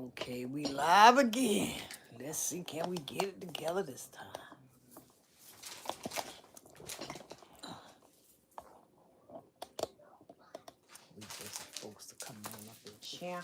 Okay, we live again. Let's see, can we get it together this time? We just supposed to come on up and share.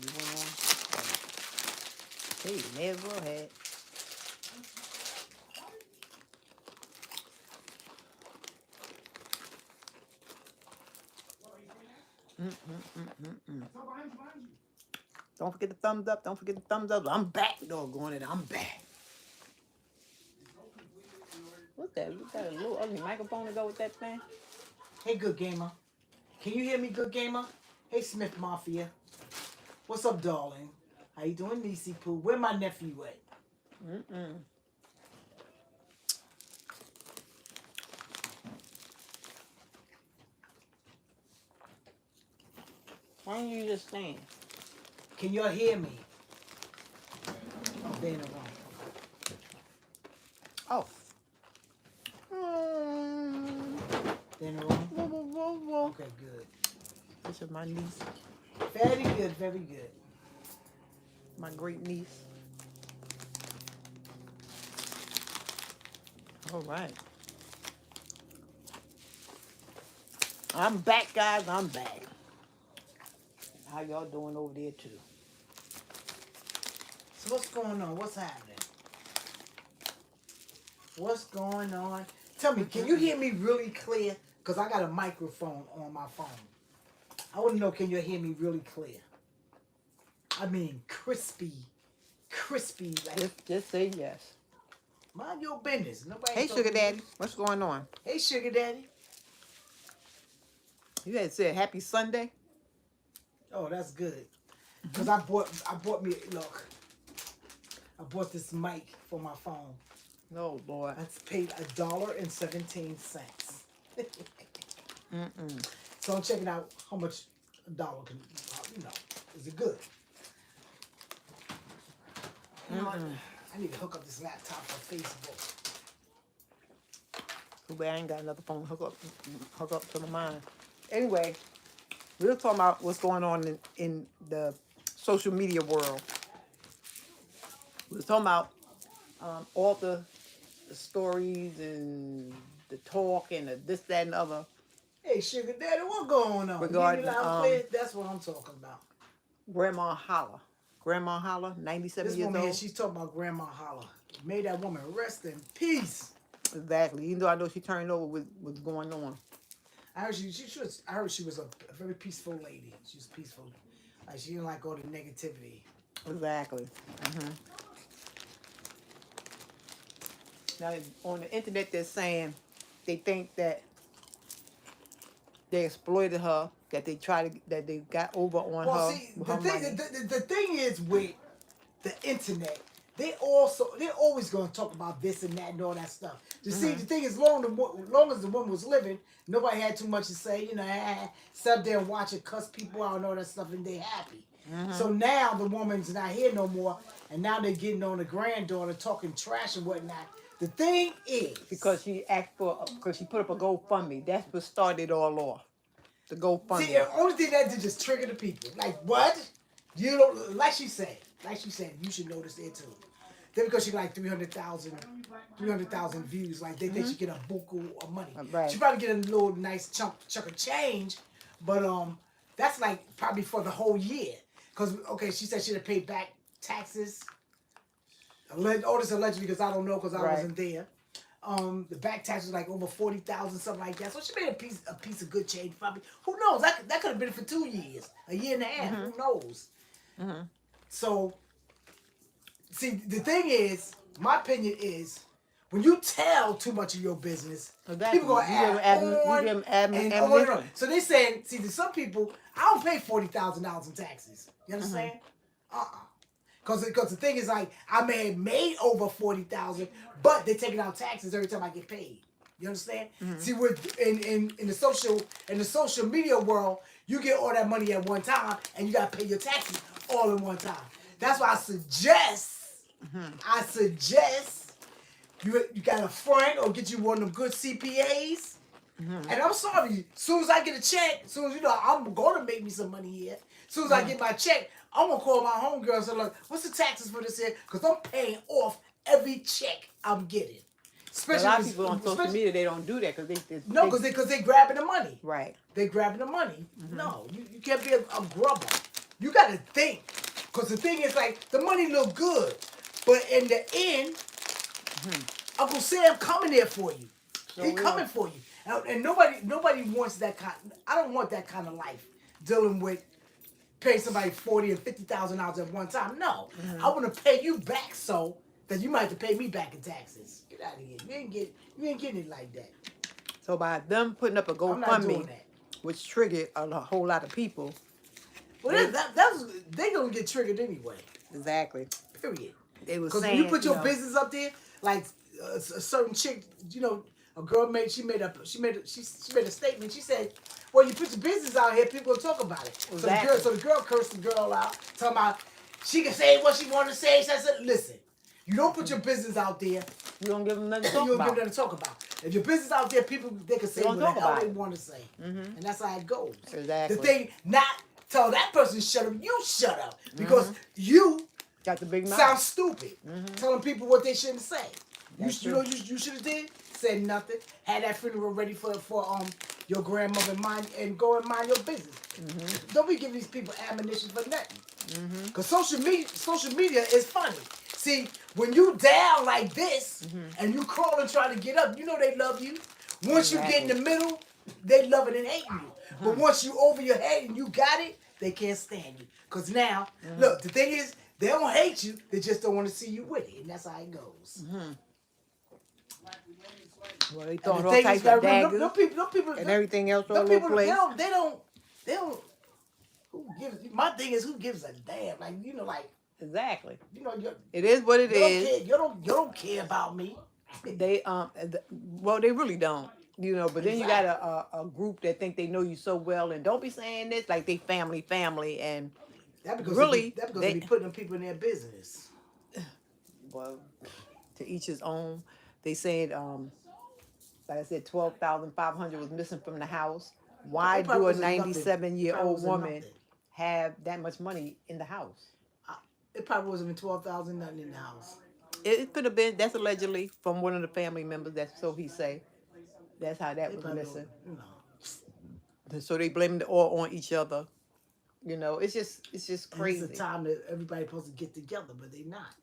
You went on? Hey, you may as well have. Don't forget the thumbs up. Don't forget the thumbs up. I'm back, doggone it. I'm back. What's that? You got a little ugly microphone to go with that thing? Hey, good gamer. Can you hear me, good gamer? Hey, Smith Mafia. What's up, darling? How you doing, Niecy Pooh? Where my nephew at? Why don't you just stand? Can y'all hear me? Oh, they in the wrong. Oh. They in the wrong? Okay, good. This is my niece. Very good, very good. My great niece. All right. I'm back, guys. I'm back. How y'all doing over there, too? So what's going on? What's happening? What's going on? Tell me, can you hear me really clear? Because I got a microphone on my phone. I want to know, can you hear me really clear? I mean, crispy. Like, Just say yes. mind your business. Nobody. Hey, Sugar Daddy. What's going on? Hey, Sugar Daddy. You had said happy Sunday? Oh, that's good. Because I bought this mic for my phone. Oh, boy. I paid $1.17. So I'm checking out how much a dollar can, is it good? You know what? I need to hook up this laptop for Facebook. Too bad I ain't got another phone hook up to mine. Anyway, we were talking about what's going on in the social media world. We were talking about all the stories and the talk and the this, that, and the other. Hey, Sugar Daddy, what's going on? Regarding, that's what I'm talking about. Grandma Holla, 97 This years woman old. here, she's talking about Grandma Holla. May that woman rest in peace. Exactly. Even though I know she turned over with what's going on. I heard she was a very peaceful lady. She was peaceful. Like, she didn't like all the negativity. Exactly. Now on the internet, they're saying they think that they exploited her, that they got over on Well, her. see, With the her thing, money. the thing is with the internet, they're always going to talk about this and that and all that stuff. You see, the thing is, long as the woman was living, nobody had too much to say. Sit up there and watch it, cuss people out and all that stuff, and they happy. So now the woman's not here no more, and now they're getting on the granddaughter talking trash and whatnot. The thing is, Because she put up a GoFundMe. That's what started all off. The GoFundMe. see, the only thing that did just trigger the people. Like, what? You don't, like she said, you should notice there too. Then because she got like 300,000 views, like they think she get a buku of money. Right. She probably get a little nice chunk of change, but that's like probably for the whole year. Cause she said she'd have paid back taxes. This allegedly, because I don't know, because I wasn't there. The back tax was like over 40,000, something like that. So she made a piece of good change. Probably, who knows? That could have been for 2 years, a year and a half. Who knows? So, see, the thing is, my opinion is, when you tell too much of your business, people gonna add on and on. So they saying, see, to some people, I don't pay $40,000 in taxes. You understand? Cause the thing is like I may have made over 40,000, but they're taking out taxes every time I get paid. You understand? See, with in the social media world, you get all that money at one time, and you gotta pay your taxes all in one time. That's why I suggest you got a friend or get you one of them good CPAs. And I'm sorry, as soon as I get a check, as soon as I'm gonna make me some money here. As soon as I get my check, I'm gonna call my homegirl and say, look, what's the taxes for this here? Because I'm paying off every check I'm getting. Especially a lot of people on social media, they don't do that because they grabbing the money. Right. They grabbing the money. No, you can't be a grubber. You got to think. Because the thing is, like, the money look good. But in the end, Uncle Sam coming there for you. So He coming for you. And nobody wants that kind. I don't want that kind of life. Dealing with paying somebody $40,000 and $50,000 at one time. No. I want to pay you back so that you might have to pay me back in taxes. Get out of here. You ain't getting it like that. So by them putting up a GoFundMe, which triggered a whole lot of people. Well, they gonna get triggered anyway. Exactly. Period. They was saying, when you put your business up there, like a certain chick, a girl made a statement. She said, "Well, you put your business out here, people will talk about it." Exactly. So the girl cursed the girl out, talking about she can say what she want to say. So I said, "Listen, you don't put your business out there. You don't give them nothing to talk about. You don't give them nothing to talk about. If your business out there, people they can say what the hell they want to say, and that's how it goes. Exactly. The thing, not tell that person shut up. You shut up because you got the big mouth. Sound stupid. Telling people what they shouldn't say. You should have did said nothing. Had that funeral ready for your grandmother and go and mind your business. Don't be giving these people ammunition for nothing. Because social media is funny. See, when you down like this and you crawling trying to get up, you know they love you. Once you get in the middle, they love it and hate you. But once you over your head and you got it, they can't stand you. Because now, look, the thing is, they don't hate you, they just don't want to see you with it. And that's how it goes. Well, they throwing all types of daggers and everything else all over the place. They don't, who gives, my thing is, who gives a damn? Like, Exactly. It is what it is. You don't care about me. They well, they really don't. But then you got a group that think they know you so well and don't be saying this like they family and that because really they be putting them people in their business. Well, to each his own. They said like I said, 12,500 was missing from the house. Why do a 97-year-old woman have that much money in the house? It probably wasn't even 12,000 nothing in the house. It could have been. That's allegedly from one of the family members. That's so he say. That's how that was missing. So they blamed it all on each other. It's just crazy. And it's a time that everybody's supposed to get together, but they not.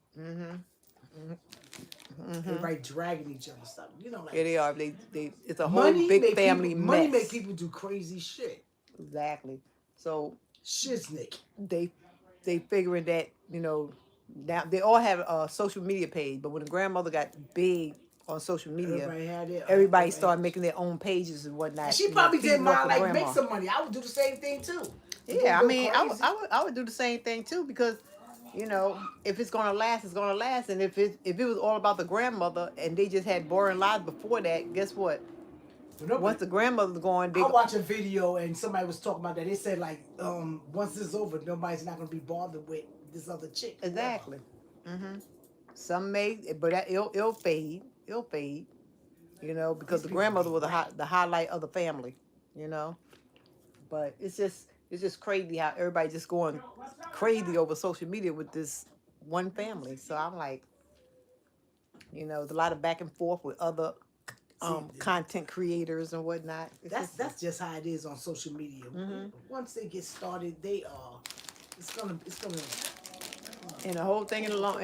Everybody dragging each other stuff. Like yeah, they are. They it's a whole big family mess. Money make people do crazy shit. Exactly. So Shiznick. They figuring that now they all have a social media page, but when the grandmother got big on social media, everybody started making their own pages and whatnot. And she probably didn't mind like make some money. I would do the same thing too. Yeah, I mean, I would do the same thing too because, if it's gonna last, it's gonna last. And if it was all about the grandmother and they just had boring lives before that, guess what? Once the grandmother's gone, I watched a video and somebody was talking about that. They said like, once this is over, nobody's not gonna be bothered with this other chick. Exactly. Some may, but it'll fade. It'll fade. Because the grandmother was the highlight of the family. But it's just crazy how everybody just going crazy over social media with this one family. So I'm like, there's a lot of back and forth with other content creators and whatnot. That's just how it is on social media. Once they get started, it's gonna. And the whole thing in the long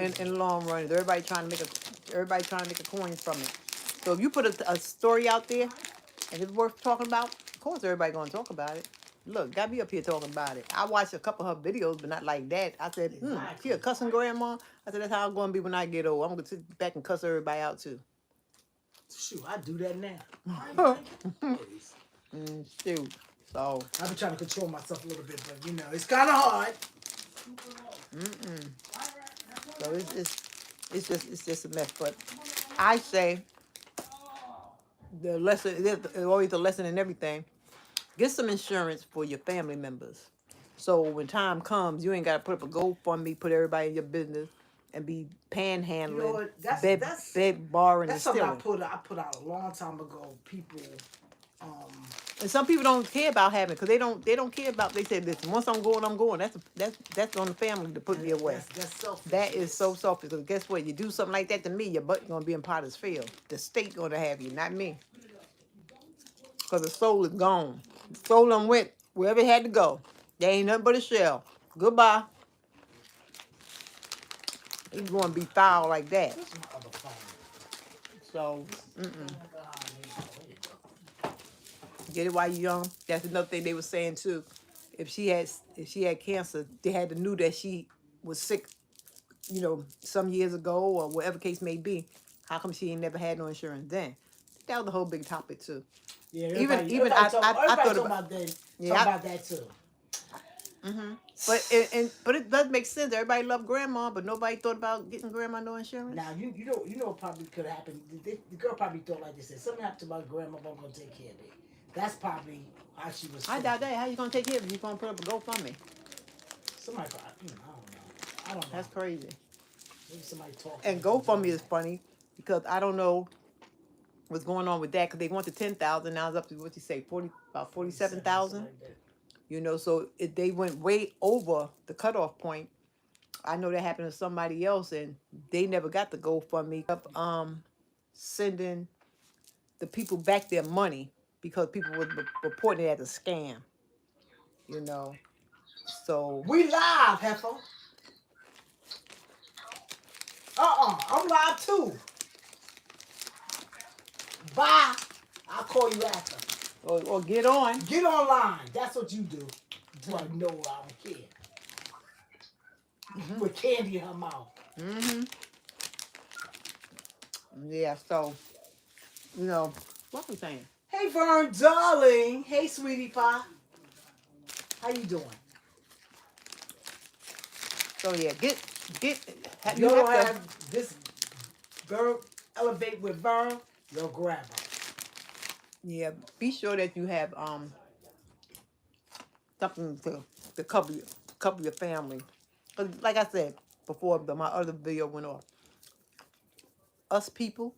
run is everybody trying to make a coin from it. So if you put a story out there and it's worth talking about, of course everybody gonna talk about it. Look, got me up here talking about it. I watched a couple of her videos, but not like that. I said, she a cussing grandma. I said, that's how I'm going to be when I get old. I'm going to sit back and cuss everybody out, too. Shoot, I do that now. Shoot. So. I've been trying to control myself a little bit, but, it's kind of hard. So it's just a mess. But I say the lesson, there's always a lesson in everything. Get some insurance for your family members. So when time comes, you ain't got to put up a GoFundMe, put everybody in your business, and be You know panhandling, what? bed borrowing, and That's something stealing. I put out a long time ago. People, um, And some people don't care about having because they don't care about. They say, listen, once I'm going, I'm going. That's on the family to put me away. that's selfish. That is so selfish. Because guess what? You do something like that to me, your butt gonna be in Potter's field. The state gonna have you, not me. Because the soul is gone. The soul done went wherever it had to go. There ain't nothing but a shell. Goodbye. He's gonna be foul like that. Where's my other phone? So Oh my God, where you go? get it while you're young. That's another thing they were saying too. If she had cancer, they had to knew that she was sick, some years ago or whatever case may be. How come she ain't never had no insurance then? That was the whole big topic too. Yeah, Even everybody I talk thought about that. yeah, Talk about that too. but it does make sense. Everybody loved grandma, but nobody thought about getting grandma no insurance. Now you know what probably could happen. The girl probably thought like this: said something happened to my grandma, I'm gonna take care of it. That's probably how she was. I doubt that. How you gonna take care of it? You gonna put up a GoFundMe? Somebody, I don't know. I don't know. That's crazy. Maybe somebody talking. And GoFundMe is funny because I don't know what's going on with that because they want the 10,000 now it's up to what you say about 47,000. Like that. So they went way over the cutoff point. I know that happened to somebody else and they never got the GoFundMe. Sending the people back their money because people were reporting it as a scam. So We live, Heifer. I'm live too. Bye. I'll call you after. or get on. Get online. That's what you do. Do I know I don't care? With candy in her mouth. Yeah. So what we saying? Hey, Vern, darling. Hey, sweetie pie. How you doing? So yeah, get. If you don't have this Vern, elevate with Vern, you'll grab her. Yeah, be sure that you have something to cover your family. 'Cause like I said before, my other video went off. Us people,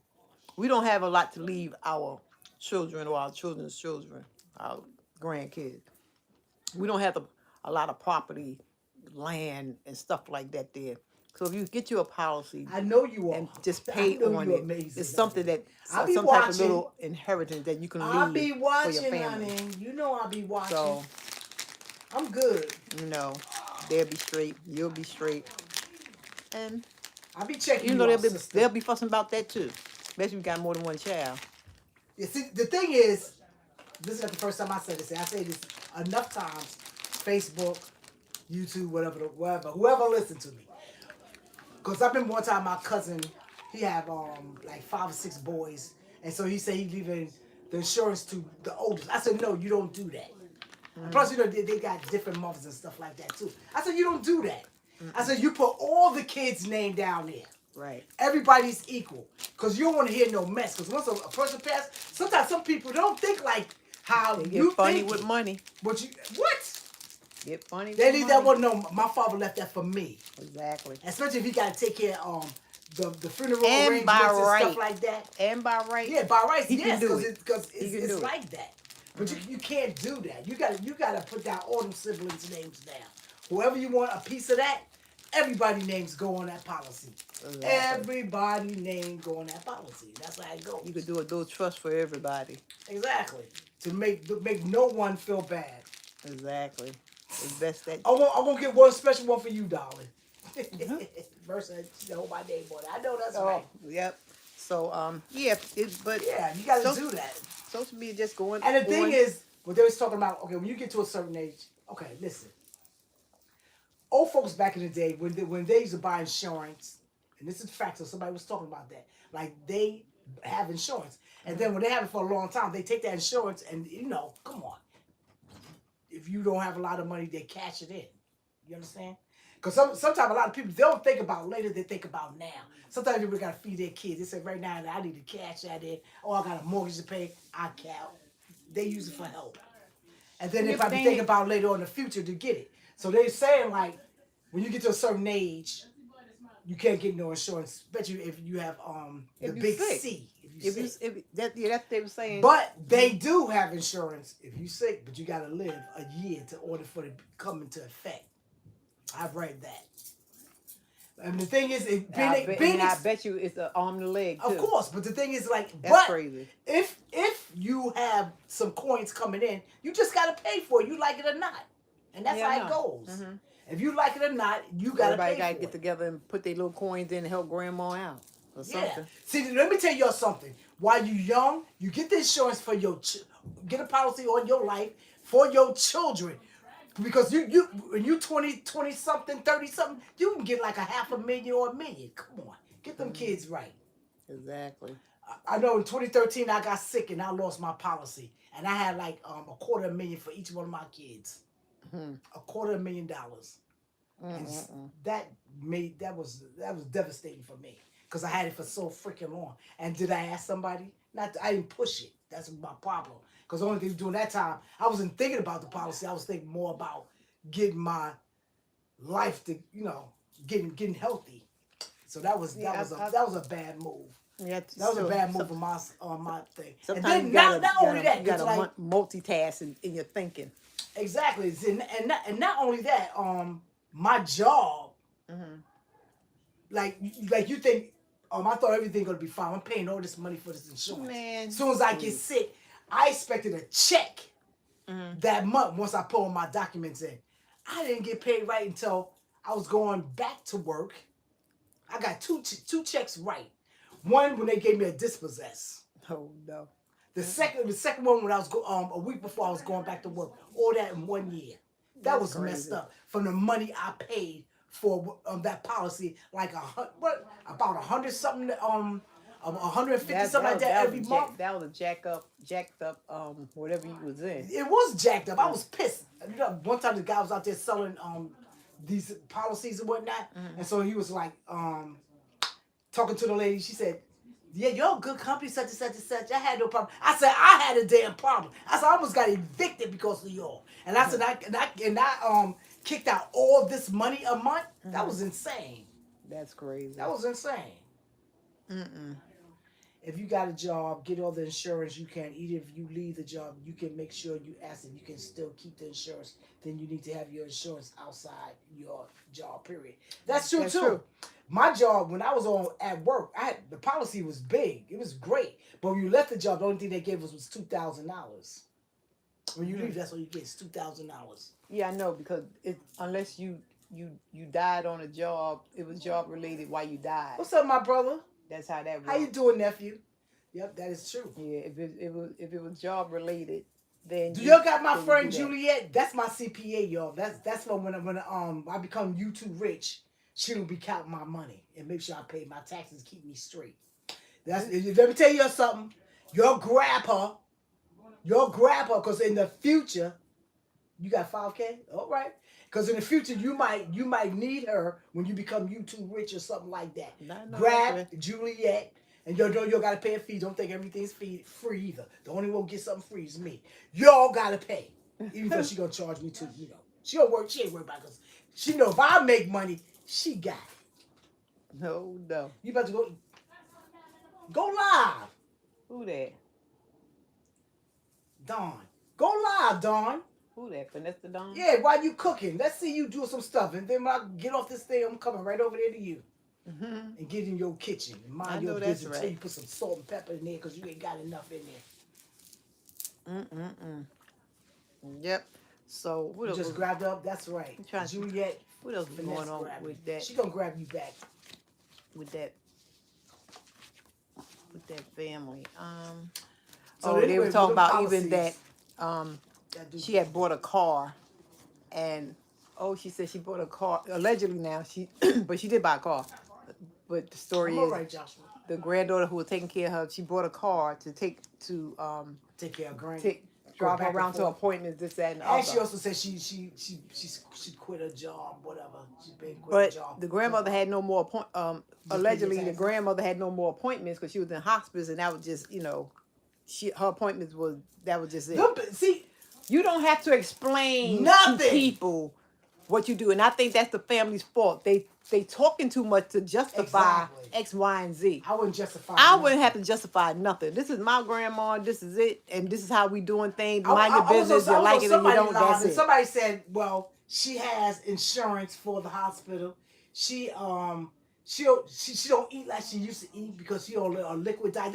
we don't have a lot to leave our children or our children's children, our grandkids. We don't have a lot of property, land, and stuff like that there. So if you get you a policy I know you are. and just I pay know on you it, amazing, it's something honey. that I'll be some type of watching. little inheritance that you can leave I'll be for your watching, family. honey. You know I'll be watching. So I'm good. they'll be straight, you'll be straight, and I'll be checking you out, sister. they'll be fussing about that too, especially if you got more than one child. You see, the thing is, this is not the first time I said this. I say this enough times. Facebook, YouTube, whatever, whoever listened to me. Because I remember one time my cousin, he had like 5 or 6 boys, and so he said he's leaving the insurance to the oldest. I said, no, you don't do that. Plus, they got different mothers and stuff like that too. I said, you don't do that. I said, you put all the kids' name down there. Right. Everybody's equal. Because you don't want to hear no mess. Because once a person passes, sometimes some people don't think like how They you get funny think. with money. But what? Get funny They with leave money. that one. No, my father left that for me. Exactly. Especially if he got to take care of the funeral And arrangements by and right. stuff like that. And by right. Yeah, by rights, He yes, can do it. because He can it's do it. like that. But you can't do that. You gotta put down all them siblings' names down. Whoever you want a piece of that, everybody names go on that policy. Exactly. Everybody name go on that policy. That's how it goes. You could do a dual trust for everybody. Exactly. To make no one feel bad. Exactly. It's best that. I'm gonna get one special one for you, darling. Versa, she hold my name on it. I know that's right. Yep. So but Yeah, you gotta so- do that. social media just going. And the thing on. is, what they was talking about, okay, when you get to a certain age, okay, listen. Old folks back in the day, when they used to buy insurance, and this is fact, so somebody was talking about that, like they have insurance. And then when they have it for a long time, they take that insurance and, come on. If you don't have a lot of money, they cash it in. You understand? Because sometimes a lot of people, they don't think about later, they think about now. Sometimes people got to feed their kids. They say, right now, I need to cash that in. Oh, I got a mortgage to pay. I can't. They use it for help. And then they probably think about later on in the future to get it. So they're saying, like, when you get to a certain age, you can't get no insurance, especially if you have the big sick. C. That's what they were saying. But they do have insurance if you sick, but you got to live a year to order for it to come into effect. I've read that. And the thing is, I bet you it's an arm and a leg too. Of course, but the thing is, like, that's crazy. If you have some coins coming in, you just got to pay for it. You like it or not, and that's how it goes. Mm-hmm. If you like it or not, you got to pay. Everybody got to get together and put their little coins in and help grandma out or something. See, let me tell y'all something. While you young, you get the insurance for get a policy on your life for your children. Because when you 20 something, 30 something, you can get like $500,000 or $1 million. Come on. Get them kids right. Exactly. I know in 2013 I got sick and I lost my policy. And I had like $250,000 for each one of my kids. $250,000. And that was devastating for me. Because I had it for so freaking long. And did I ask somebody? I didn't push it. That's my problem. Because the only thing during that time, I wasn't thinking about the policy. I was thinking more about getting my life to, getting healthy. So that was a bad move. Yeah, that was a bad move on my thing. And then you not only that, you got to multitask in your thinking. Exactly, and not only that, my job, like you think, I thought everything gonna be fine. I'm paying all this money for this insurance. Man, as soon as I get sick, I expected a check that month once I put all my documents in. I didn't get paid right until I was going back to work. I got two checks right. One when they gave me a dispossess. Oh no. The second one when I was a week before I was going back to work. All that in 1 year. That was crazy. Messed up from the money I paid for that policy, like about 100 something, 150 something like that every month. That was a jacked up, whatever you was in. It was jacked up. I was pissed. One time the guy was out there selling these policies and whatnot, and so he was like talking to the lady. She said, "Yeah, you're a good company, such and such and such. I had no problem." I said, "I had a damn problem." I said, "I almost got evicted because of y'all." And I said, I kicked out all this money a month. That was insane. That's crazy. That was insane. If you got a job, get all the insurance you can. Even if you leave the job, you can make sure you ask if you can still keep the insurance. Then you need to have your insurance outside your job, period. That's true, too. True. My job, when I was at work, the policy was big. It was great. But when you left the job, the only thing they gave us was $2,000. When you leave, that's what you get. It's $2,000. Yeah, I know, because unless you died on a job, it was job related while you died. What's up, my brother? That's how that works. How you doing, nephew? Yep, that is true. Yeah, if it was job related, then y'all got my friend Juliet? That's my CPA, y'all. That's when I become YouTube rich, she will be counting my money and make sure I pay my taxes, keep me straight. Let me tell you something. You'll grab her, because in the future, you got 5K? All right. Because in the future, you might need her when you become YouTube rich or something like that. Grab Juliet, and you got to pay a fee. Don't think everything's free either. The only one who gets something free is me. Y'all got to pay. Even though she going to charge me too, She ain't worried about it because she know if I make money, she got it. No. You about to go live. Who that? Dawn. Go live, Dawn. Who that? Finesse the Dawn? Yeah, while you cooking. Let's see you do some stuff. And then when I get off this thing, I'm coming right over there to you. And get in your kitchen. And mind your business until you put some salt and pepper in there because you ain't got enough in there. Yep. So what else? Just grabbed up. That's right. Juliet. What else is going on with that? She gonna grab you back. With that family. So anyway, they were talking about even that she had bought a car, and she said she bought a car allegedly now but she did buy a car. But the story is right, Joshua. The granddaughter who was taking care of her, she bought a car to take care of granny. drive her back and around to forth. appointments, this, that, and the And she other. also said she quit her job, whatever. She been quit her But job. the grandmother had no more allegedly the taxes. grandmother had no more appointments because she was in hospice, and that was just her appointments was just it. See, You don't have to explain Nothing. to people what you do, and I think that's the family's fault. They talking too much to justify Exactly. X, Y, and Z. I wouldn't justify. I wouldn't have to justify nothing. This is my grandma. This is it, and this is how we doing things. Mind your business. You like it or you don't. That's it. Somebody said, "Well, she has insurance for the hospital. She don't eat like she used to eat because she on a liquid diet.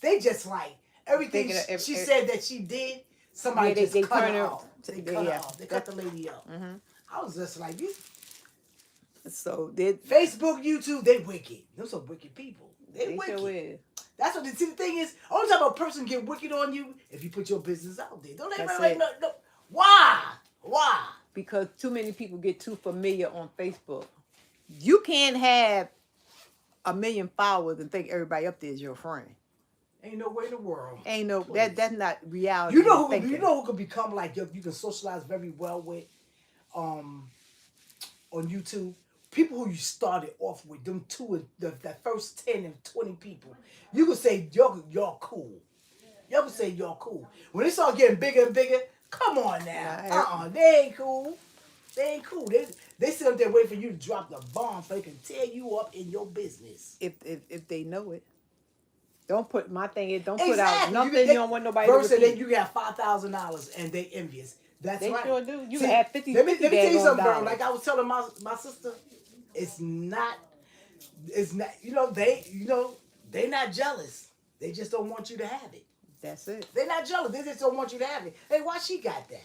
They just like everything she said that she did. Somebody just cut her off. They cut her off. They cut the lady up. Mm-hmm. I was just like, these So Facebook, YouTube, they wicked. Those are wicked people. They wicked. sure is. That's what the thing is. Only time a person get wicked on you if you put your business out there. Don't That's everybody it. no. Why? Because too many people get too familiar on Facebook. You can't have 1 million followers and think everybody up there is your friend. Ain't no way in the world. Ain't no Please. that's not reality. You know who could become like you can socialize very well with on YouTube? People who you started off with, them that first 10 and 20 people. You could say y'all cool. Y'all could say y'all cool. When they start getting bigger and bigger, come on now. They ain't cool. They ain't cool. They sit up there waiting for you to drop the bomb so they can tear you up in your business. If they know it. Don't put my thing in. Don't Exactly. put out nothing. You don't want nobody to versus repeat. then you got $5,000 and they envious. That's They right. sure do. You See, have 50. Let me tell you something, bro. dollars. Like I was telling my sister, it's not. They not jealous. They just don't want you to have it. That's it. They're not jealous. They just don't want you to have it. Hey, why she got that?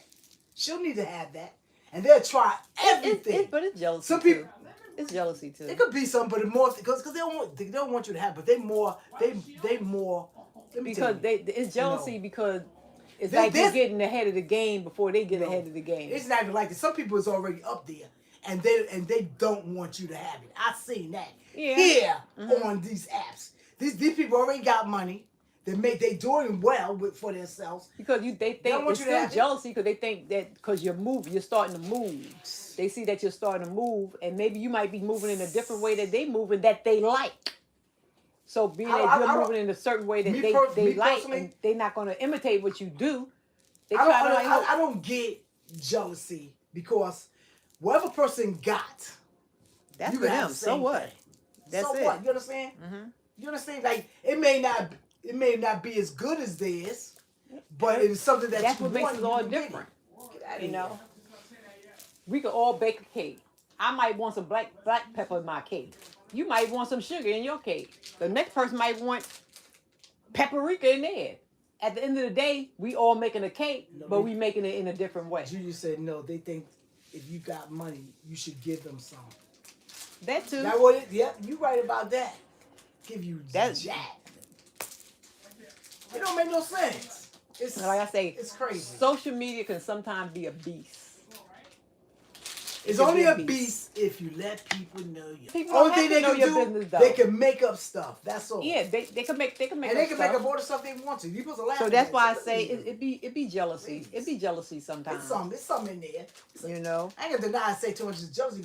She'll need to have that, and they'll try everything. But it's jealousy. Some people. Too. It's jealousy too. It could be something, but it's more because they don't want you to have. But they more. Because it's jealousy because it's This- like you're this- getting ahead of the game before they get ahead of the game. It's not even like that. Some people is already up there, and they don't want you to have it. I've seen that here on these apps. These people already got money. They doing well for themselves. Because they think don't want it's you to still have it. jealousy because they think that because you're starting to move. They see that you're starting to move, and maybe you might be moving in a different way that they moving that they like. So being that you're moving in a certain way that they like, and they're not going to imitate what you do. I don't get jealousy because whatever person got, that's you for got them. the So same what? thing. That's so it. what? You understand? Mm-hmm. You understand? Like it may not be as good as theirs, but it's something That's you what makes want, us all you get it. different. Get outta You here. know, we could all bake a cake. I might want some black pepper in my cake. You might want some sugar in your cake. The next person might want paprika in there. At the end of the day, we all making a cake, but we making it in a different way. Julia said no. They think if you got money, you should give them some. That too. That what? Yep, you right about that. Give you That's- jack. It don't make no sense. It's Like I say, it's crazy. social media can sometimes be a beast. It's can only be a a beast. beast if you let people know you. People don't have to know your business, though. they can make up stuff. That's all. Yeah, they can make and they up can stuff. make up all the stuff they want to. You supposed to laugh. So at that's that. why I Look say at you. it be jealousy. It be jealousy sometimes. It's something in there. You know. I ain't gonna deny and say too much is jealousy,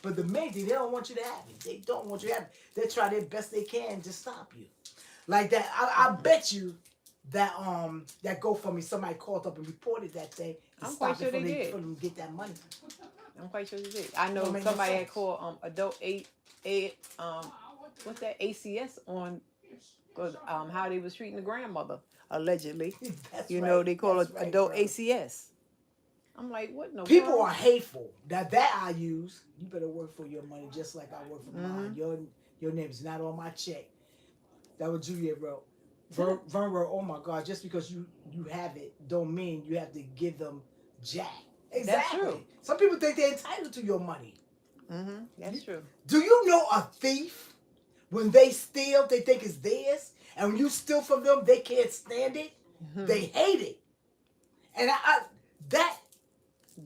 but the main thing, they don't want you to have it. They don't want you to have it. They try their best they can to stop you. Like that, I bet you that GoFundMe, somebody called up and reported that thing to I'm stop quite sure it they did. for them to get that money. I'm quite sure you did. I know Don't make no somebody had sense. called adult what's that ACS on because how they was treating the grandmother allegedly. That's You right. know they call That's it right, adult bro. ACS. I'm like, what in the People world? are hateful. That I use. You better work for your money just like I work for mine. Your name is not on my check. That what Juliet wrote. Vern wrote, oh my God, just because you have it don't mean you have to give them jack. Exactly. true. Some people think they're entitled to your money. Mm-hmm. That's true. Do you know a thief, when they steal, they think it's theirs? And when you steal from them, they can't stand it. Mm-hmm. They hate it. And that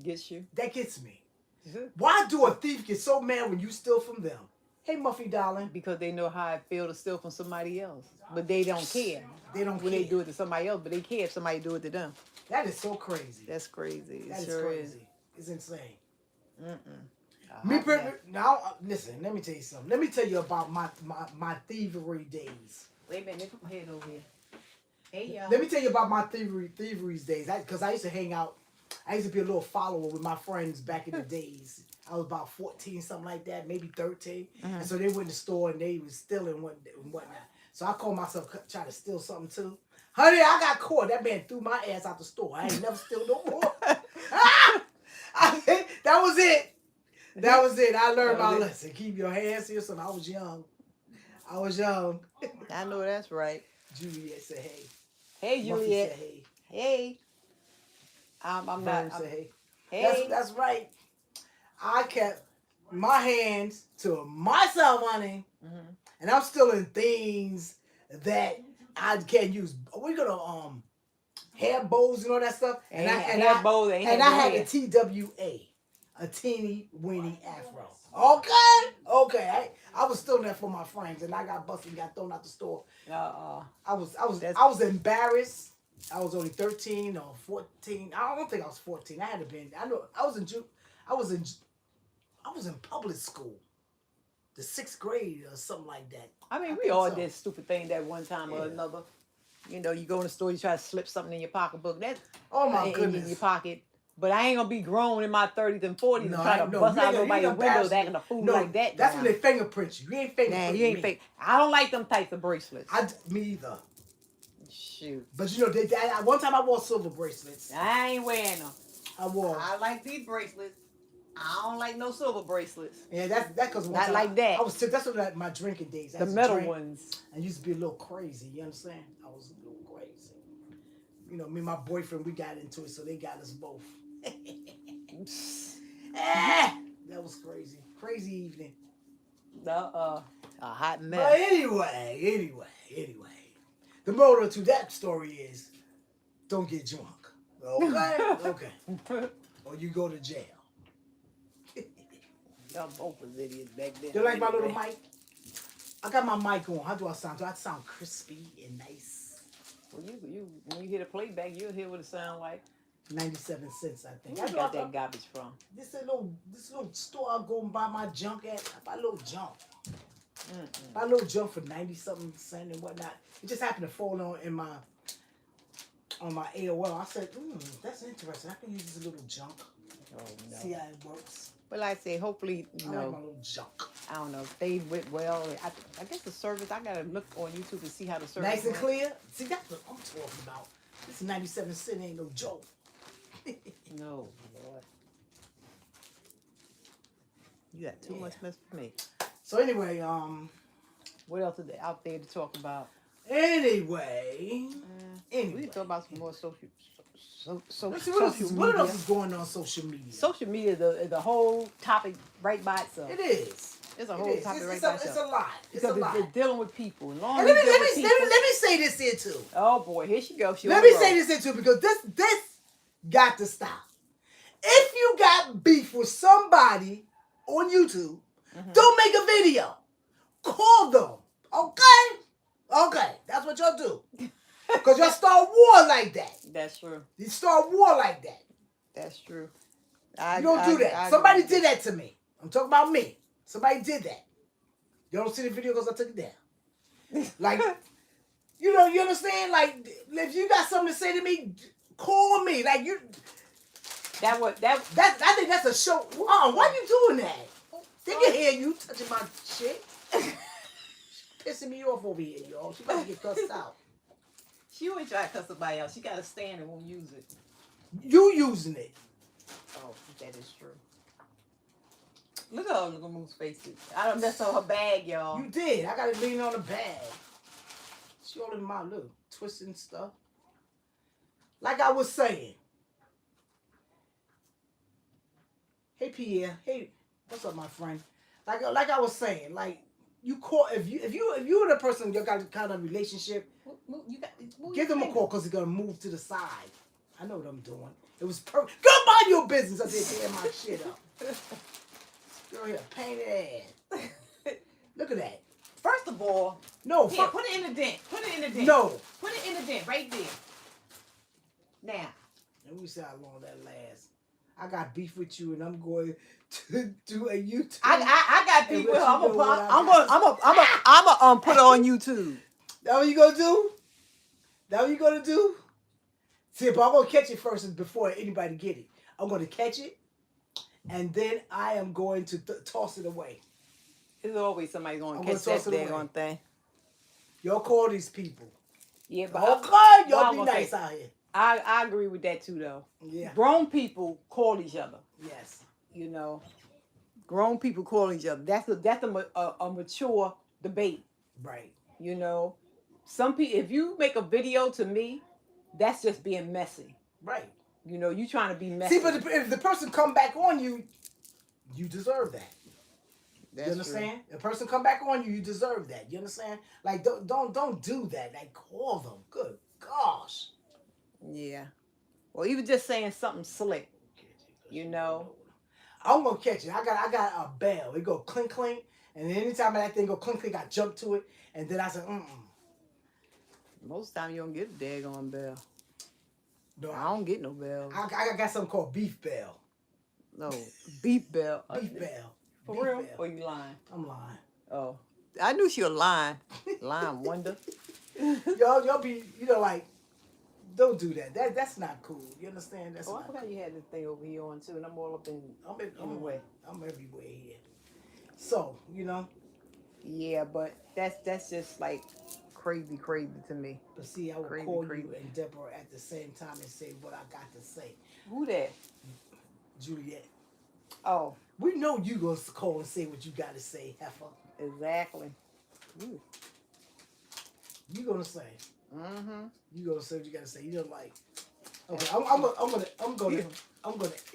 Gets you. gets me. Mhm. Why do a thief get so mad when you steal from them? Hey, Muffy, darling. because they know how it feels to steal from somebody else, but they don't care. They don't when care. they do it to somebody else, but they care if somebody do it to them. That is so crazy. That's crazy. That is sure crazy. It's insane. Mm-mm. Me, now, listen. Let me tell you something. Let me tell you about my thievery days. Wait a minute, come ahead over here. Hey, y'all. Let me tell you about my thieveries days. Because I used to hang out. I used to be a little follower with my friends back in the days. I was about 14, something like that, maybe 13. And so they went to the store and they was stealing and whatnot. So I called myself trying to steal something too. Honey, I got caught. That man threw my ass out the store. I ain't never steal no more. That was it. That was it. I learned my lesson. Keep your hands to yourself. I was young. I know that's right. Juliet said, hey. Hey, Juliet. Said, hey. Hey. I'm Vern not. said, hey. Hey. That's right. I kept my hands to myself, honey. And I'm still in things that I can't use. We're gonna hair bows and all that stuff. And I had a TWA, a teeny weeny afro. Okay. I was still there for my friends, and I got busted and got thrown out the store. I was embarrassed. I was only 13 or 14. I don't think I was 14. I had to be. I know I was in public school. The 6th grade or something like that. I mean, we all did stupid thing that one time or another. You know, you go in the store, you try to slip something in your pocketbook. That's goodness. In your pocket. But I ain't gonna be grown in my 30s and 40s and try to bust out nobody's windows acting a fool like that. That's when they fingerprint you. You ain't fingerprint you ain't fake. I don't like them types of bracelets. Me either. Shoot. But you know, one time I wore silver bracelets. I ain't wearing them. I like these bracelets. I don't like no silver bracelets. Yeah, that because not like that. That's what my drinking days. The metal ones. I used to be a little crazy. You understand? I was a little crazy. You know, me and my boyfriend, we got into it, so they got us both. That was crazy. Crazy evening. A hot mess. But anyway. The moral to that story is, don't get drunk. Okay. Or you go to jail. Y'all both was idiots back then. You like my little mic? I got my mic on. How do I sound? Do I sound crispy and nice? Well, you when you hear the playback, you'll hear what it sound like. 97 cents, I think. Where you got that garbage from? This little store I go and buy my junk at. I buy a little junk. Buy a little junk for 90-something cents and whatnot. It just happened to fall on my AOL. I said, that's interesting. I can use this little junk. Oh, no. See how it works. But like I say, hopefully, I like my little junk. I don't know, if they went well. I guess the service, I got to look on YouTube to see how the service nice and clear? See, that's what I'm talking about. This 97 cents ain't no joke. No, Lord. You got too much mess for me. So anyway, what else is there out there to talk about? Anyway. We can talk about some more social what else is going on social media? Social media is the whole topic right by itself. It is. It's a whole topic right by itself. It's a lot. Because it's dealing with people. And let me say this here too. Oh boy, here she goes. Let me say this here too, because this got to stop. If you got beef with somebody on YouTube, don't make a video. Call them. Okay, that's what y'all do. Because y'all start war like that. That's true. You start war like that. That's true. You don't do that. Somebody did that to me. I'm talking about me. Somebody did that. Y'all don't see the video because I took it down. Like, you understand? Like, if you got something to say to me, call me. Like, you... I think that's a show. Why you doing that? They can hear you touching my shit. Pissing me off over here, y'all. She about to get cussed out. She always try to cuss somebody else. She got to stand and won't use it. You using it. Oh, that is true. Look at her little moose faces. I don't mess up her bag, y'all. You did. I got to lean on the bag. She all in my little twisting stuff. Like I was saying. Hey, Pierre. Hey, what's up, my friend? Like I was saying, like, you call if you're the person you got kind of relationship, give them a call because they're gonna move to the side. I know what I'm doing. It was perfect. Go mind your business. I did tear my shit up. Girl here, painted ass. Look at that. First of all, No. here, put it in the dent. Put it in the dent. No. Put it in the dent right there. Now. Let me see how long that lasts. I got beef with you, and I'm going to do a YouTube. I got beef with her. I'm gonna put it on YouTube. That what you gonna do? That what you gonna do? See, but I'm gonna catch it first before anybody get it. I'm gonna catch it, and then I am going to toss it away. There's always somebody gonna I'm catch gonna that toss it daggone thing. Y'all call these people. Yeah, but Okay, y'all be nice out here. I agree with that too, though. Yeah. Grown people call each other. Yes. You know, grown people call each other. That's a mature debate. Right. You know, some people. If you make a video to me, that's just being messy. Right. You know, you trying to be messy. See, but if the person come back on you, you deserve that. That's you understand? true. If a person come back on you, you deserve that. You understand? Like don't do that. Like call them. Good gosh. Yeah. Or even just saying something slick. You know. I'm gonna catch it. I got a bell. It go clink clink, and then anytime that thing go clink clink, I jump to it, and then I say Most of the time you don't get a daggone bell. No, I don't get no bells. I got something called beef bell. No, beef bell. Beef bell. For beef real? bell. Or you lying? I'm lying. Oh, I knew she was lying. Lying wonder. y'all be like, don't do that. That's not cool. You understand? That's I not forgot cool. you had this thing over here on too, and I'm all up in. I'm everywhere. I'm everywhere here. So Yeah, but that's just like crazy to me. But see, I will call you and Deborah at the same time and say what I got to say. Who that? Juliet. Oh, We know you gonna call and say what you got to say, heifer. exactly. Ooh. You gonna say. Mm-hmm. You gonna say what you got to say. You know, like. Okay, I'm gonna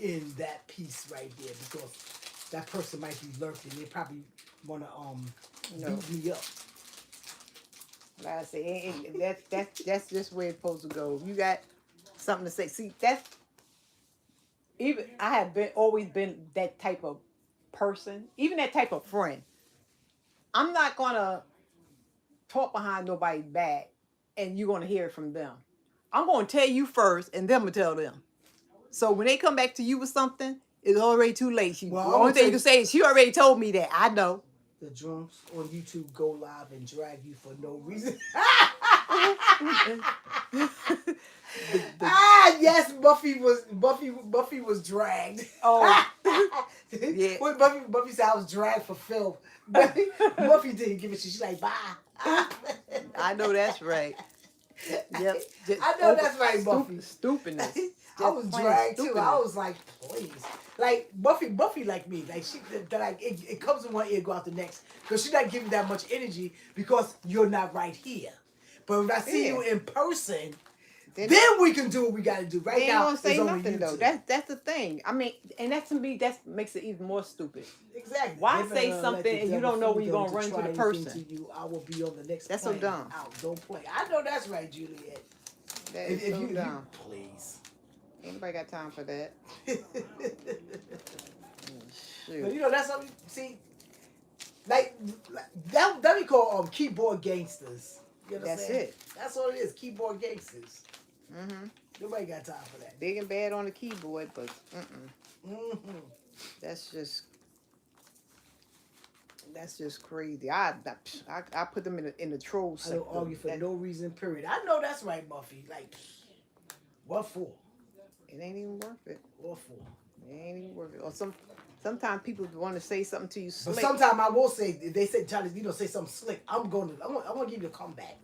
end that piece right there because that person might be lurking. They probably wanna beat me up. Like I say, that's just where it's supposed to go. You got something to say. See, that's even I have always been that type of person, even that type of friend. I'm not gonna talk behind nobody's back, and you're gonna hear it from them. I'm gonna tell you first, and then I'm gonna tell them. So when they come back to you with something, it's already too late. The only thing you can say is she already told me that. I know. The drunks on YouTube go live and drag you for no reason. Yes, Buffy was dragged. Oh, yeah. When Buffy said I was dragged for filth. Buffy didn't give a shit. She's like, bye. I know that's right. Yep. I know that's right, Buffy. Stupidness. I was dragged too. I was like, please. Like Buffy like me. Like it comes in one ear, go out the next. Because she's not giving that much energy because you're not right here. But when I see you in person, then we can do what we got to do. Right they now, ain't gonna say nothing though. YouTube. That's the thing. I mean, and that to me, that makes it even more stupid. Exactly. Why They're say gonna something let the and you devil don't know when fool you're them gonna run try into the anything person? To you, I will be on the next. That's so plane dumb. Out. Don't play. I know that's right, Juliet. That is so dumb. Please. Anybody got time for that? Shoot. But that's what we see. Like that we call keyboard gangsters. You understand? That's it. That's what it is. Keyboard gangsters. Mm-hmm. Nobody got time for that. Big and bad on the keyboard, but Mm-hmm. that's just crazy. I put them in the troll I sector. don't argue for no reason. Period. I know that's right, Buffy. Like, what for? It ain't even worth it. What for? It ain't even worth it. Or sometimes people want to say something to you slick. But sometimes I will say, if they say, Charlie, say something slick, I'm gonna give you a comeback.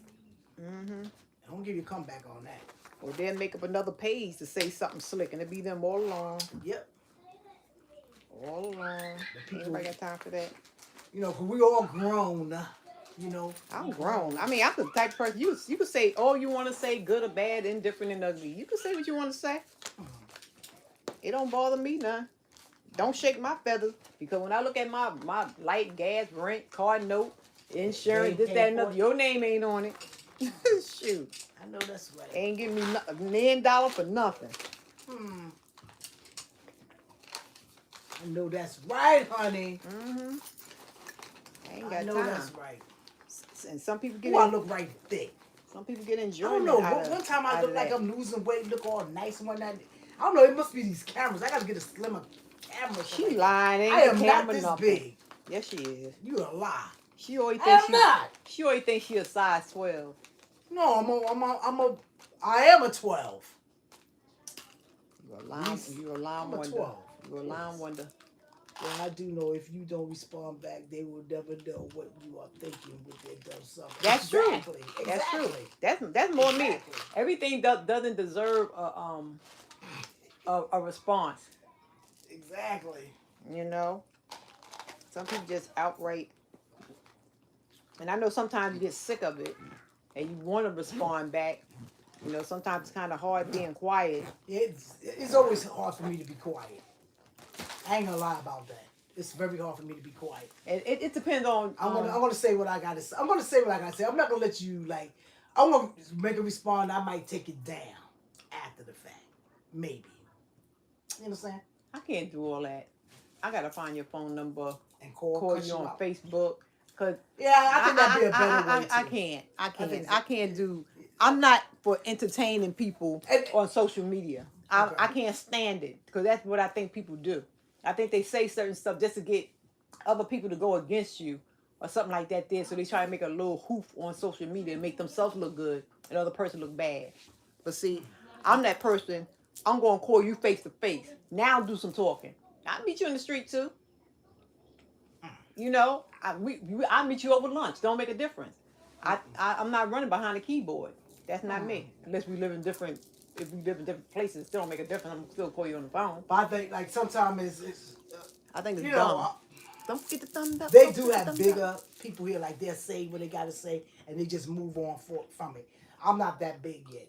Mm-hmm. I'm gonna give you a comeback on that. Or they'll make up another page to say something slick, and it'll be them all along. Yep. All along. Anybody got time for that? Cause we all grown. I'm grown. I mean, I'm the type of person you can say all you want to say, good or bad, indifferent and ugly. You can say what you want to say. It don't bother me none. Don't shake my feathers because when I look at my light, gas, rent, car note, insurance, this, that, and other, your name ain't on it. Shoot. I know that's right. Ain't giving me $1 for nothing. I know that's right, honey. Mm-hmm. I ain't I got know time. that's right. And some people get Ooh, I look right thick. some people get I don't enjoyment know. out of One time I out look of like that. I'm losing weight, look all nice and whatnot. I don't know. It must be these cameras. I gotta get a slimmer camera. Or She something like lying, that. ain't I the am not camera this nothing. big. Yes, she is. You a lie. She always I thinks am not. she always thinks she a size 12. No, I am a 12. You're a lying I'm a wonder. 12. You're a lying Yes. wonder. Well, I do know if you don't respond back, they will never know what you are thinking with their dumb self. That's Exactly. true. That's true. Exactly. That's more me. Exactly. Everything doesn't deserve a response. Exactly. You know, some people just outright. And I know sometimes you get sick of it, and you want to respond back. You know, sometimes it's kind of hard being quiet. It's always hard for me to be quiet. I ain't gonna lie about that. It's very hard for me to be quiet. And it depends on. I'm gonna say what I gotta say. I'm gonna say what I gotta say. I'm not gonna let you like. I'm gonna make a respond. I might take it down after the fact, maybe. You understand? I can't do all that. I gotta find your phone number, And call you on out. Facebook, cause Yeah, I think that'd be a better way I too. can't. think I so. can't do. I'm not for entertaining people And- on social media. Okay. I can't stand it because that's what I think people do. I think they say certain stuff just to get other people to go against you or something like that. There, so they try to make a little hoof on social media and make themselves look good and the other person look bad. But see, I'm that person. I'm gonna call you face to face. Now do some talking. I'll meet you in the street too. You know, I meet you over lunch. Don't make a difference. I'm not running behind a keyboard. That's not me. Unless we live in different. If we live in different places, it still don't make a difference. I'm still call you on the phone. But I think like sometimes it's I think it's you dumb. know Don't forget the thumbs up. they Don't do forget have the thumbs bigger up. people here like they'll say what they gotta say and they just move on from it. I'm not that big yet.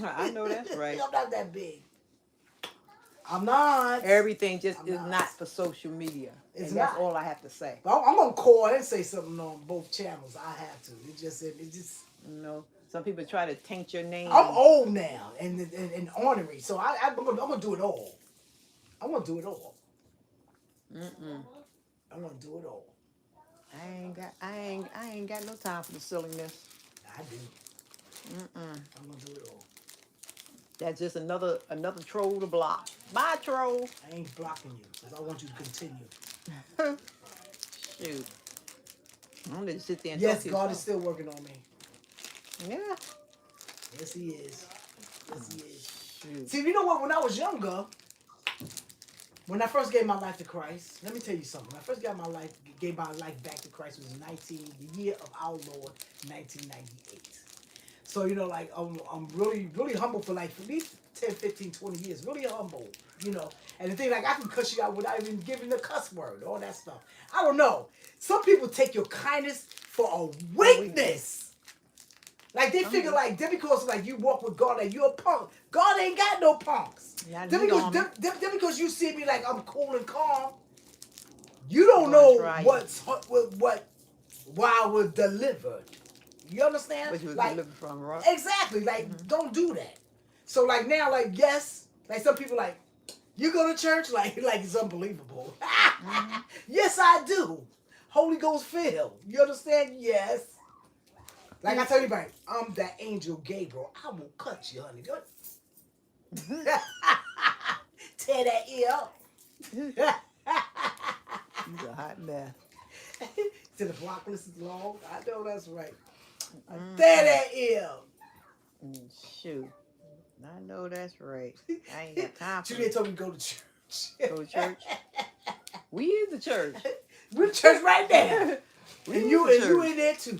I know that's right. I'm not that big. I'm not. Everything just I'm is not. not for social media. It's And that's not. all I have to say. But I'm gonna call and say something on both channels. I have to. It just. You know, some people try to taint your name. I'm old now and ornery, so I'm gonna do it all. I'm gonna do it all. I'm gonna do it all. I ain't got no time for the silliness. I do. I'm gonna do it all. That's just another troll to block. Bye, troll. I ain't blocking you because I want you to continue. Shoot. I'm gonna just sit there and Yes, talk to God yourself. is still working on me. Yeah. Yes, He is. Yes, He is. Shoot. See, you know what? When I was younger, when I first gave my life to Christ, let me tell you something. When I first gave my life back to Christ was the year of our Lord, 1998. So, you know, like, I'm really, really humble for like at least 10, 15, 20 years. Really humble, you know. And the thing, like, I can cuss you out without even giving a cuss word, all that stuff. I don't know. Some people take your kindness for a weakness. Like, they figure, like, just because, like, you walk with God, like, you're a punk. God ain't got no punks. Yeah, Just because you see me like I'm cool and calm, you don't Gonna know try why I was delivered. You understand? What you was like, looking from, right? exactly. Like, don't do that. So, like, now, like, yes, like, some people, like, you go to church? Like it's unbelievable. Yes, I do. Holy Ghost filled. You understand? Yes. Like I tell you, like, I'm that angel Gabriel. I will cut you, honey. Tear that ear up. You's a hot mess. To the block list is long. I know that's right. Tear that ear up. Shoot. I know that's right. I ain't got time for Juliet it. told me to go to church. Go to church. We is the church. We're the church right now. And you in there too.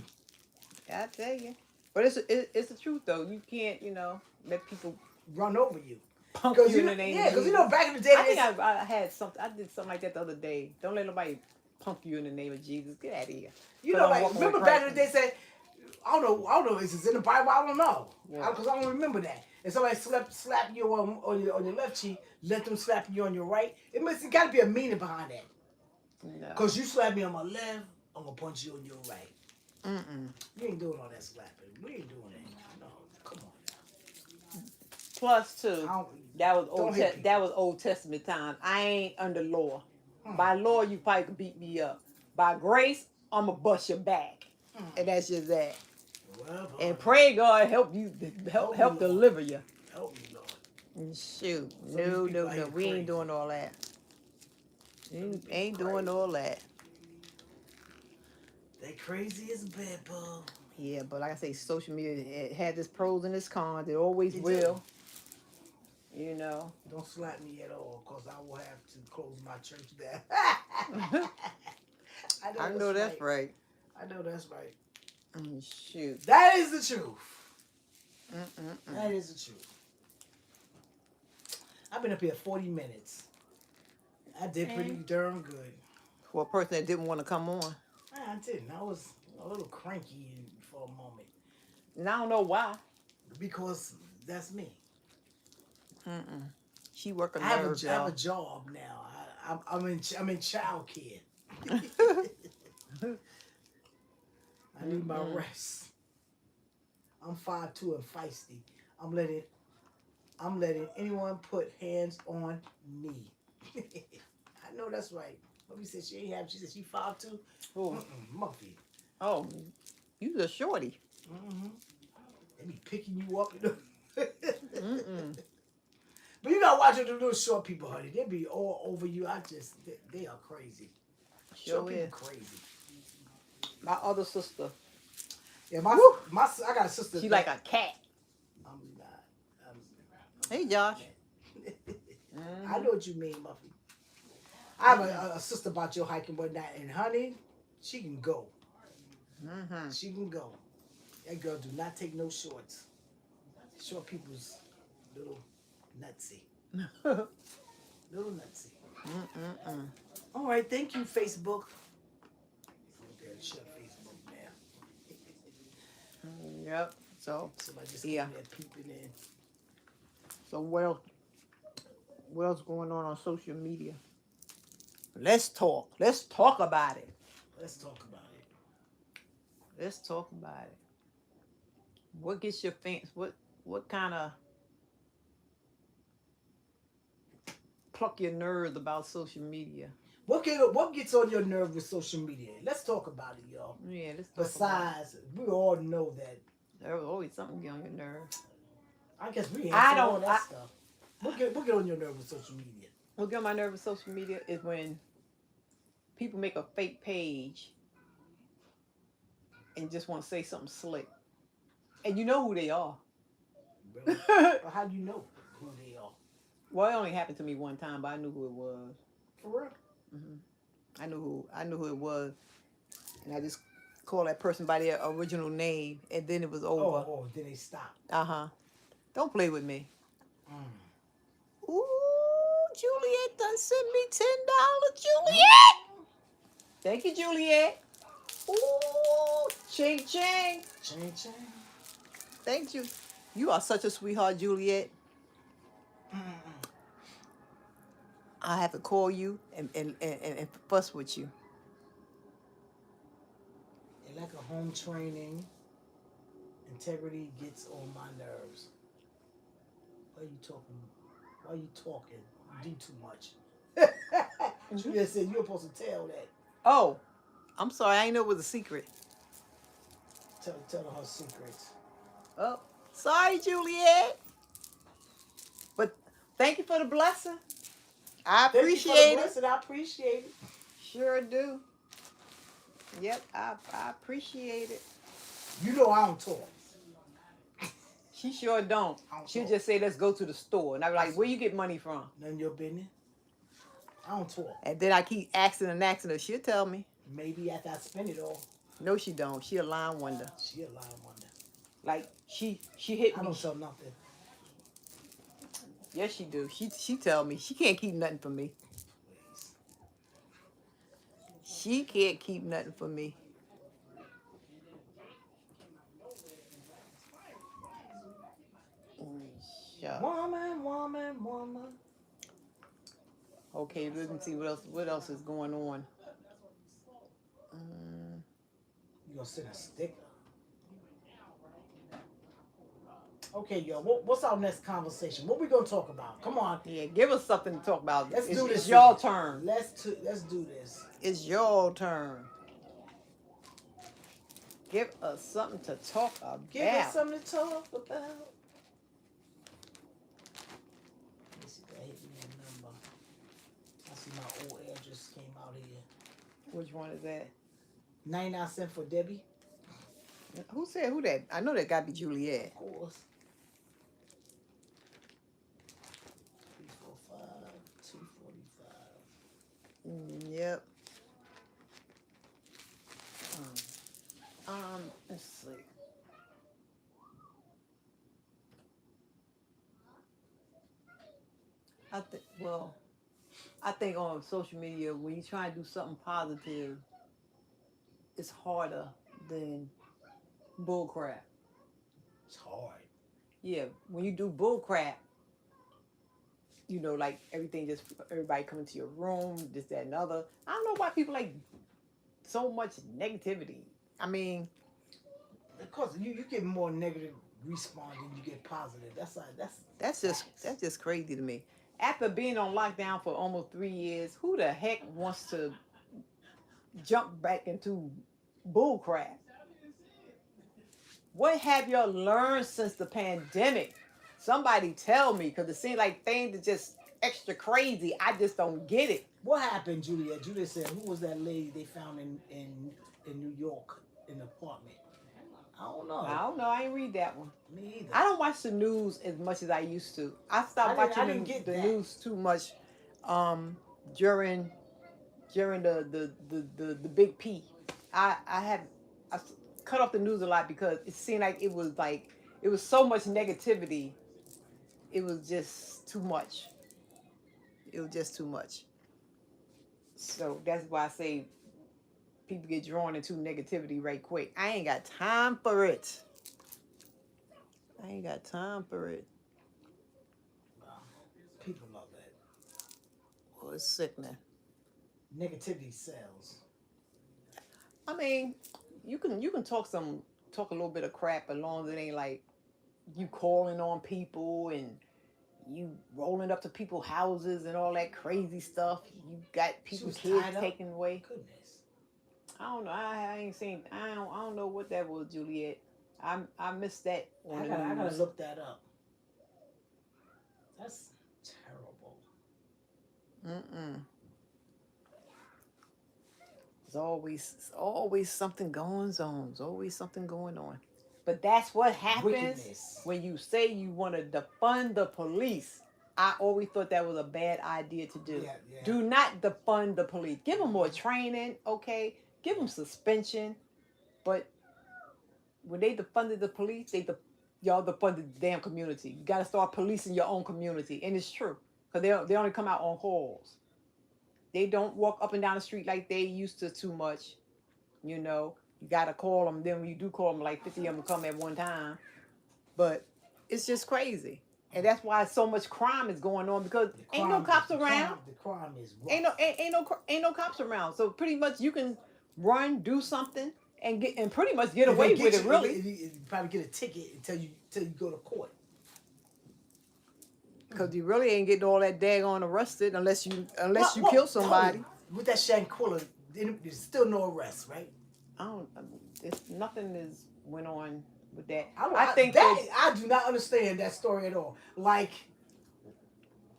I tell you. But it's the truth though. You can't, you know, let people Run over you. punk Because you in the name of because Jesus. you know back in the day, I think I had something. I did something like that the other day. Don't let nobody punk you in the name of Jesus. Get out of here. you But know, I'm like walking remember with back in the Christ. day, said I don't know, is this in the Bible? I don't know, Yeah. because I don't remember that. If somebody slap you on your left cheek, let them slap you on your right. It got to be a meaning behind that. No. Because you slap me on my left, I'm gonna punch you on your right. You ain't doing all that slapping. We ain't doing that. No, come on. Plus two. That was Don't hit Old Testament times. I ain't under law. By law, you probably could beat me up. By grace, I'ma bust your back. And that's just that. Well, And pray God help you, Help help me, Lord. deliver you. Help me, Lord. Shoot, Some no, of these no, people out no, here we ain't crazy. doing all that. Ain't doing crazy. all that. They crazy as a bed bug. Yeah, but like I say, social media, it had its pros and its cons. It always It will. You know. Don't slap me at all, cause I will have to close my church down. I know that's right. I know that's right. Shoot. That is the truth. That is the truth. I've been up here 40 minutes. I did pretty darn good. For a person that didn't want to come on. I didn't. I was a little cranky for a moment. And I don't know why. Because that's me. She work a I have nerve, a job now. I'm in child care. I need my rest. I'm 5'2" and feisty. I'm letting anyone put hands on me. I know that's right. Mommy said she ain't have. She said she 5'2". Who? Muffy. Oh, you a shorty. They be picking you up. But you gotta watch the little short people, honey. They be all over you. They are crazy. Short people crazy. My other sister. Yeah, I got a sister. She like a cat. I'm not. Hey, Josh. I know what you mean, Muffy. I have a sister about your hiking whatnot, and honey, she can go. She can go. That girl do not take no shorts. Short people's little nutsy. Little nutsy. All right, thank you, Facebook. Shut Facebook now. Yep. So Somebody just came there peeping in. So what else going on social media? Let's talk. Let's talk about it. Let's talk about it. Let's talk about it. What gets your fans? What kind of pluck your nerves about social media? What gets on your nerve with social media? Let's talk about it, y'all. Yeah, let's talk Besides, we all know that there's always something get on your nerve. I guess we answer all that stuff. What get on your nerve with social media? What get on my nerve with social media is when people make a fake page and just want to say something slick. And you know who they are. Really? Well, how do you know who they are? Well, it only happened to me one time, but I knew who it was. For real? I knew who it was. And I just called that person by their original name, and then it was over. Oh, then they stopped. Don't play with me. Ooh, Juliet done sent me $10, Juliet. Thank you, Juliet. Ooh, ching ching. Ching ching. Thank you. You are such a sweetheart, Juliet. I have to call you and fuss with you. And like a home training, integrity gets on my nerves. Why are you talking? You do too much. Juliet said you're supposed to tell that. Oh, I'm sorry. I didn't know it was a secret. Tell her secrets. Oh, sorry, Juliet. But thank you for the blessing. I appreciate it. I appreciate it. Sure do. Yep, I appreciate it. You know I don't talk. She sure don't. She'll just say, let's go to the store. And I'm like, where you get money from? None of your business. I don't talk. And then I keep asking her. She'll tell me. Maybe after I spend it all. No, she don't. She a lying wonder. She a lying wonder. Like, she hit me. I don't tell nothing. Yes, she do. She tell me. She can't keep nothing from me. She can't keep nothing from me. Woman. Okay, let me see what else is going on. You gonna send a sticker? Okay, yo, what's our next conversation? What we gonna talk about? Come on, Yeah, give us something to talk about. let's do this. It's your turn. Let's do this. It's your turn. Give us something to talk about. Give us something to talk about. Let me see, that hit me a number. I see my old address came out here. Which one is that? 99 cents for Debbie. Who said who that? I know that gotta be Juliet. Of course. 345, 245. Yep. Let's see. I think on social media when you try to do something positive, it's harder than bull crap. It's hard. Yeah, when you do bull crap, you know, like everybody coming to your room, this, that, and other. I don't know why people like so much negativity. I mean, Because you get more negative response than you get positive. that's just crazy to me. After being on lockdown for almost 3 years, who the heck wants to jump back into bull crap? What have y'all learned since the pandemic? Somebody tell me, because it seems like things are just extra crazy. I just don't get it. What happened, Juliet? Juliet said, who was that lady they found in New York in the apartment? I don't know. I ain't read that one. Me either. I don't watch the news as much as I used to. I stopped watching the news too much during the big P. I cut off the news a lot because it seemed like it was so much negativity. It was just too much. It was just too much. So that's why I say people get drawn into negativity right quick. I ain't got time for it. I ain't got time for it. People love that. Well, it's sickening. Negativity sells. I mean, you can talk a little bit of crap as long as it ain't like you calling on people and you rolling up to people's houses and all that crazy stuff. You got people's kids taken away. Goodness. I don't know. I ain't seen. I don't know what that was, Juliet. I missed that on the news. I gotta look that up. That's terrible. There's always something going on. There's always something going on. But that's what happens when you say you want to defund the police. I always thought that was a bad idea to do. Yeah. Do not defund the police. Give them more training, okay? Give them suspension. But when they defunded the police, y'all defunded the damn community. You got to start policing your own community. And it's true. Because they only come out on calls. They don't walk up and down the street like they used to too much. You know, you got to call them. Then when you do call them, like 50 of them come at one time. But it's just crazy. And that's why so much crime is going on because ain't no cops around. The crime is rough. Ain't no cops around. So pretty much you can run, do something, and pretty much get away with it. Really, you probably get a ticket until you go to court. Because you really ain't getting all that daggone arrested unless you kill somebody. With that Shanquilla, there's still no arrest, right? Nothing went on with that. I do not understand that story at all. Like,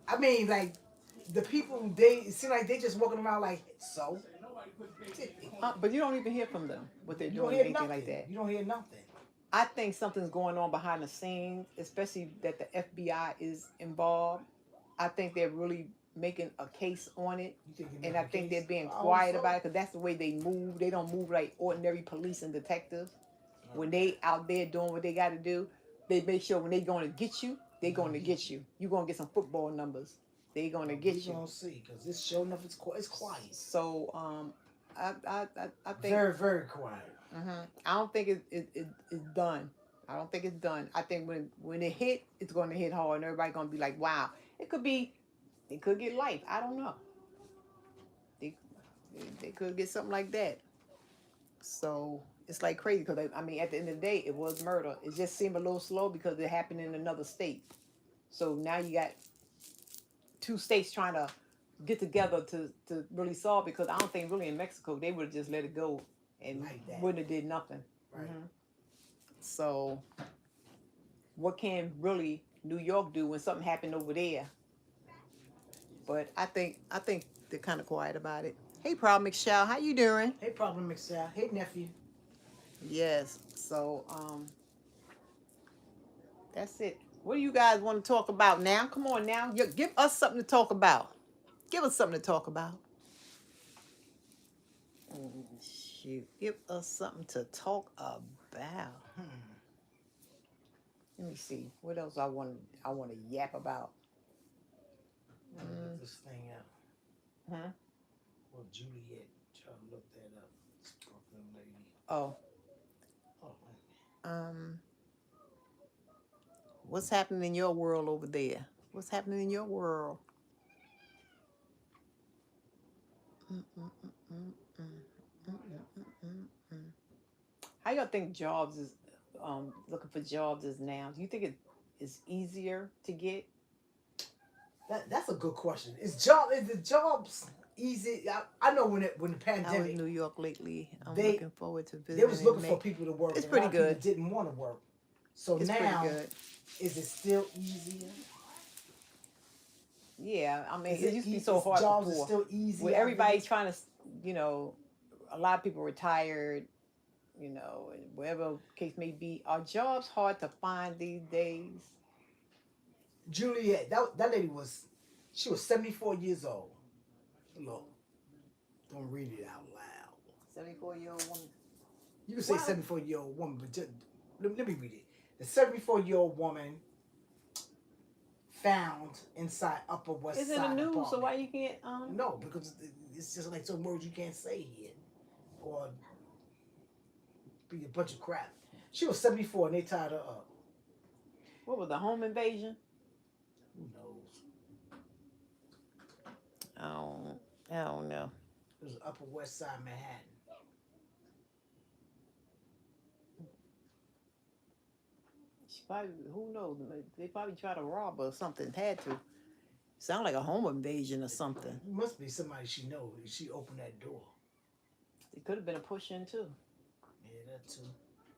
I mean, like the people it seem like they just walking around like so. But you don't even hear from them what they're doing, anything like that. You don't hear nothing. I think something's going on behind the scenes, especially that the FBI is involved. I think they're really making a case on it, and I think they're being quiet about it because that's the way they move. They don't move like ordinary police and detectives. When they out there doing what they got to do, they make sure when they going to get you, they going to get you. You going to get some football numbers. They going to get you. We gonna see because this show enough it's quiet. So I think very very quiet. I don't think it's done. I don't think it's done. I think when it hit, it's going to hit hard, and everybody's going to be like, "Wow!" They could get life. I don't know. They could get something like that. So it's like crazy because I mean, at the end of the day, it was murder. It just seemed a little slow because it happened in another state. So now you got two states trying to get together to really solve, because I don't think really in Mexico they would have just let it go and Like that. wouldn't have did nothing. Right. So what can really New York do when something happened over there? But I think they're kind of quiet about it. Hey, Proud McShow, how you doing? Hey, Problem Excel. Hey, nephew. Yes. So that's it. What do you guys want to talk about now? Come on now, give us something to talk about. Give us something to talk about. Shoot, give us something to talk about. Let me see. What else I want to yap about. Let me look this thing up. Huh? Well, Juliet, try to look that up. This Brooklyn lady. Oh. Oh, wait a minute. What's happening in your world over there? What's happening in your world? How y'all think jobs is looking for jobs is now? Do you think it is easier to get? That's a good question. Is the jobs easy? I know when the How is pandemic, New York lately? I'm they- looking forward to visiting. they was looking in for May. people to work. It's and pretty a lot of good. people didn't want to work. So It's now, pretty good. is it still easier? Yeah, I mean, Is it used to be so hard jobs before. is still easy. With everybody trying to, you know, a lot of people retired, you know, and whatever case may be. Are jobs hard to find these days? Juliet, that lady she was 74 years old. Look, don't read it out loud. 74-year-old woman. You can say Wow. 74-year-old woman, but just, let me read it. The 74-year-old woman found inside Upper West It's Side in the news, apartment. so why you can't? No, because it's just like some words you can't say here, or be a bunch of crap. She was 74 and they tied her up. What was the home invasion? Who knows? I don't know. It was Upper West Side Manhattan. She probably, who knows? They probably tried to rob her or something. Had to. Sound like a home invasion or something. It must be somebody she knows. She opened that door. It could have been a push in too. Yeah, that too.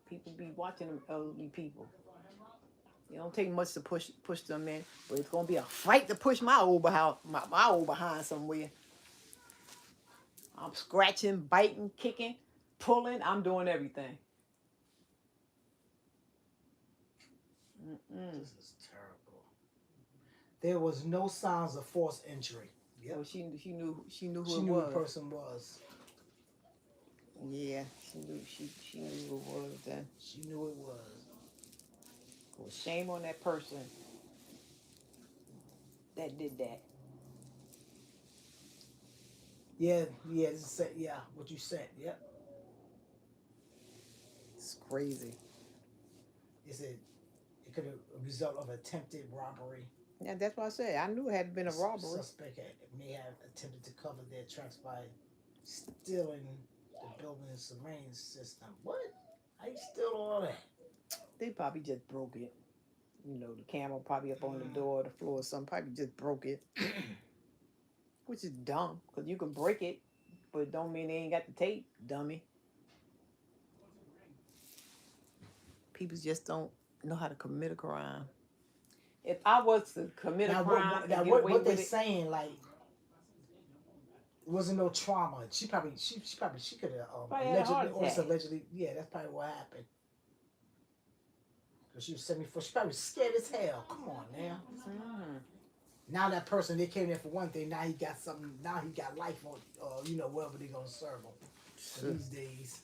People be watching them elderly people. It don't take much to push them in, but it's gonna be a fight to push my old behind somewhere. I'm scratching, biting, kicking, pulling. I'm doing everything. This is terrible. There was no signs of forced entry. Yep. So she knew who she it knew was. who the person was. Yeah, she knew who it was then. She knew it was. Well, shame on that person that did that. Yeah, what you said, yep. It's crazy. It said it could have a result of attempted robbery. Yeah, that's what I said. I knew it had been a robbery. Suspect may have attempted to cover their tracks by stealing the building's surveillance system. What? How you steal all that? They probably just broke it. You know, the camera probably up on the door, the floor, or something. Probably just broke it. Which is dumb, because you can break it, but it don't mean they ain't got the tape, dummy. People just don't know how to commit a crime. If I was to commit a crime and get away what with they it, saying, like, it wasn't no trauma. She could have allegedly, yeah, that's probably what happened. Because she was 74. She probably was scared as hell. Come on now. Now that person, they came there for one thing. Now he got something. Now he got life on, wherever they gonna serve him. These days,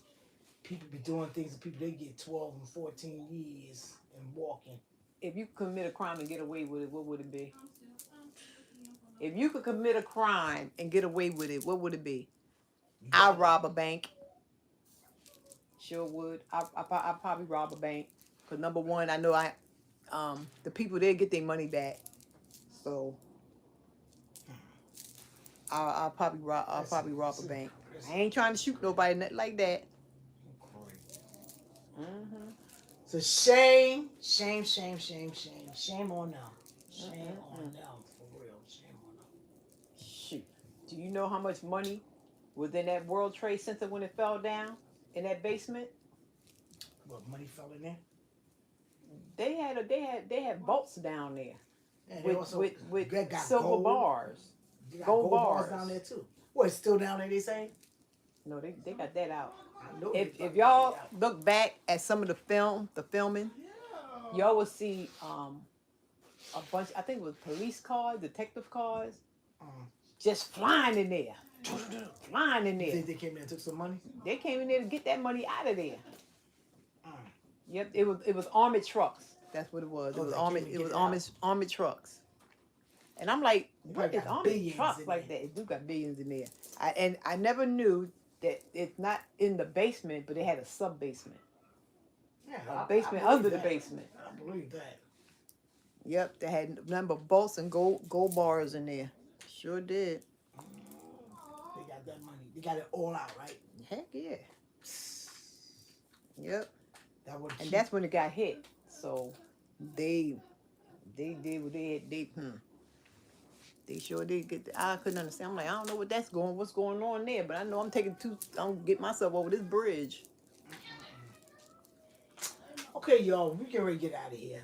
people be doing things to people. They get 12 and 14 years and walking. If you commit a crime and get away with it, what would it be? If you could commit a crime and get away with it, what would it be? I'll rob a bank. Sure would. I probably rob a bank. Because number one, I know the people there get their money back. So I'll probably rob a bank. I ain't trying to shoot nobody, nothing like that. Mm-hmm. It's a shame, shame, shame, shame, shame, shame on them. Shame on them, for real. Shame on them. Shoot. Do you know how much money was in that World Trade Center when it fell down in that basement? What, money fell in there? They had vaults down there Yeah, they also with they got silver gold. bars. They got Gold gold bars bars. down there too. What, it's still down there, they say? No, they got that out. I know If y'all look back at some of the filming, y'all will see a bunch. I think it was police cars, detective cars, just flying in there, flying in You there. think they came there and took some money? They came in there to get that money out of there. Mm. Yep, it was armored trucks. That's what it was. Oh, It was they armored. came to It get was it out. armored trucks. And I'm like, They what probably is got armored billions trucks in like there. that? It do got billions in there. I never knew that it's not in the basement, but they had a sub basement. Yeah, A I basement believe under the that. basement. I believe that. Yep, they had a number of bolts and gold bars in there. Sure did. They got that money. They got it all out, right? Heck yeah. Yep. That would And that's when it got hit. So they did what they sure did get I couldn't understand. I'm like, I don't know what's going on there, but I know I'm gonna get myself over this bridge. Okay, y'all, we get ready to get out of here.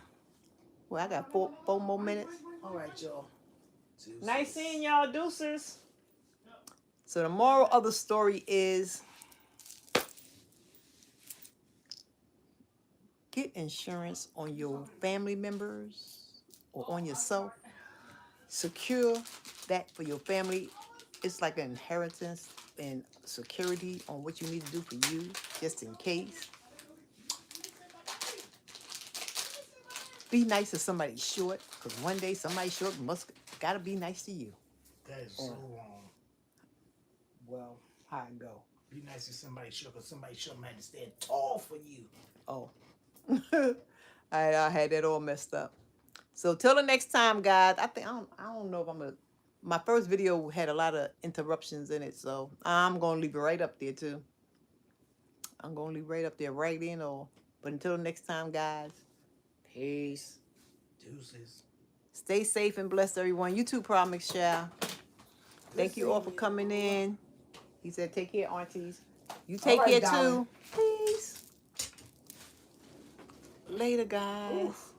Well, I got four more minutes. All right, y'all. Nice seeing y'all, deuces. So the moral of the story is get insurance on your family members or on yourself. Secure that for your family. It's like an inheritance and security on what you need to do for you, just in case. Be nice to somebody short, because one day somebody short gotta be nice to you. That is so wrong. Well, how it go? Be nice to somebody short, because somebody short might stand tall for you. Oh. I had that all messed up. So till the next time, guys. I don't know if my first video had a lot of interruptions in it, so I'm gonna leave it right up there too. I'm gonna leave it right up there, right in or. But until the next time, guys. Peace. Deuces. Stay safe and blessed, everyone. You too, Promise Child. Thank you all for coming in. He said, take care, aunties. You take care, too. Peace. Later, guys. Oof.